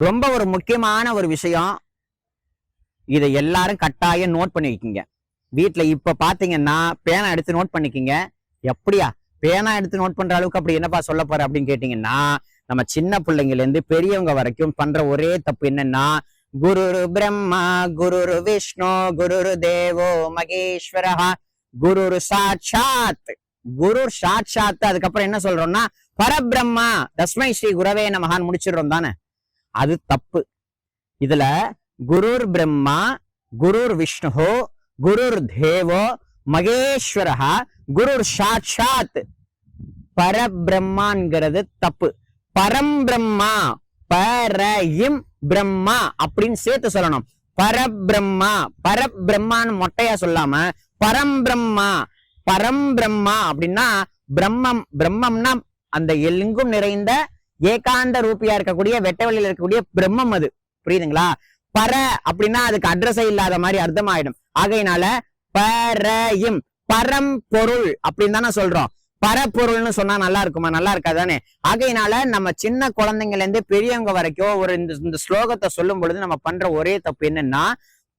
ரொம்ப ஒரு முக்கியமான ஒரு விஷயம். இதை எல்லாரும் கட்டாயம் நோட் பண்ணி வைக்கிங்க. வீட்டுல இப்ப பாத்தீங்கன்னா பேனா எடுத்து நோட் பண்ணிக்கிங்க. எப்படியா பேனா எடுத்து நோட் பண்ற அளவுக்கு அப்படி என்னப்பா சொல்ல போற அப்படின்னு கேட்டீங்கன்னா, நம்ம சின்ன பிள்ளைங்கள்ல இருந்து பெரியவங்க வரைக்கும் பண்ற ஒரே தப்பு என்னன்னா, குருரு பிரம்மா குருரு விஷ்ணு குருரு தேவோ மகேஸ்வரஹா குருரு சாட்சாத். குரு சாட்சாத் அதுக்கப்புறம் என்ன சொல்றோம்னா பரபிரம்மா தஸ்மை ஸ்ரீ குரவே நமகான்னு முடிச்சிடுறோம் தானே. அது தப்பு. இதுல குருர் பிரம்மா குருர் விஷ்ணு குருர் தேவோ மகேஸ்வரஹா குருர் சாட்சாத் பரபிரம்மாங்கிறது தப்பு. பரம்பிரம்மா பரயும் பிரம்மா அப்படின்னு சேர்த்து சொல்லணும். பரபிரம்மா பரபிரம்மான்னு மொட்டையா சொல்லாம பரம்பிரம்மா. பரம்பிரம்மா அப்படின்னா பிரம்மம். பிரம்மம்னா அந்த எங்கும் நிறைந்த ஏகாந்த ரூபியா இருக்கக்கூடிய வெட்ட வெளியில இருக்கக்கூடிய பிரம்மம். அது புரியுதுங்களா? பர அப்படின்னா அதுக்கு அட்ரஸே இல்லாத மாதிரி அர்த்தம் ஆயிடும். ஆகையினால பரயும் பரம்பொருள் அப்படின்னு தானே சொல்றோம். பரப்பொருள்னு சொன்னா நல்லா இருக்குமா? நல்லா இருக்காதானே. ஆகையினால நம்ம சின்ன குழந்தைங்கள்ல இருந்து பெரியவங்க வரைக்கும் ஒரு இந்த ஸ்லோகத்தை சொல்லும் பொழுது நம்ம பண்ற ஒரே தப்பு என்னன்னா,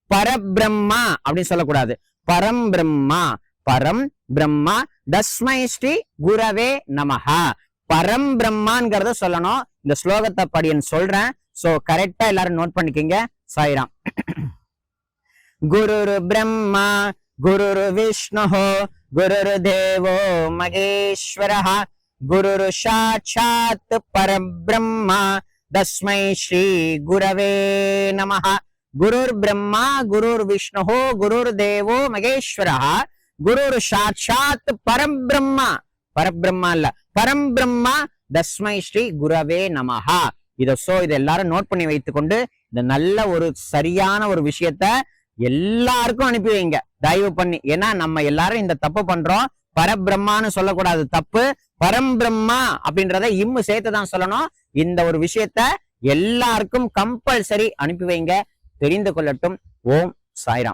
பரபிரம்மா அப்படின்னு சொல்லக்கூடாது. பரம் பிரம்மா. பரம் பிரம்மா தஸ்மை ஸ்ரீ குரவே நமஹா. பரம் பிரம்மாங்கிறத சொல்லணும். இந்த ஸ்லோகத்தை படின்னு சொல்றேன். சோ கரெக்டா எல்லாரும் நோட் பண்ணிக்கங்க. சாய்ராம். குருரு பிரம்மா குருரு விஷ்ணு குருரு தேவோ மகேஸ்வரஹா குருரு சாட்சாத் பரபிரம்மா தஸ்மை ஸ்ரீ குரவே நமஹா. குருர் பிரம்மா குருர் விஷ்ணு குருர் தேவோ மகேஸ்வரஹா குருர் சாட்சாத் பரபிரம்மா. பரபிரம்மா இல்ல பரம்பிரம்மா தஸ்மை ஸ்ரீ குரவே நமஹா. இத எல்லாரும் நோட் பண்ணி வைத்துக்கொண்டு இந்த நல்ல ஒரு சரியான ஒரு விஷயத்த எல்லாருக்கும் அனுப்பி வைங்க தயவு பண்ணி. ஏன்னா நம்ம எல்லாரும் இந்த தப்பு பண்றோம். பரபிரம்மான்னு சொல்லக்கூடாது, தப்பு. பரம்பிரம்மா அப்படின்றத இம்மு சேர்த்துதான் சொல்லணும். இந்த ஒரு விஷயத்த எல்லாருக்கும் கம்பல்சரி அனுப்பி வைங்க. தெரிந்து கொள்ளட்டும். ஓம் சாய்ராம்.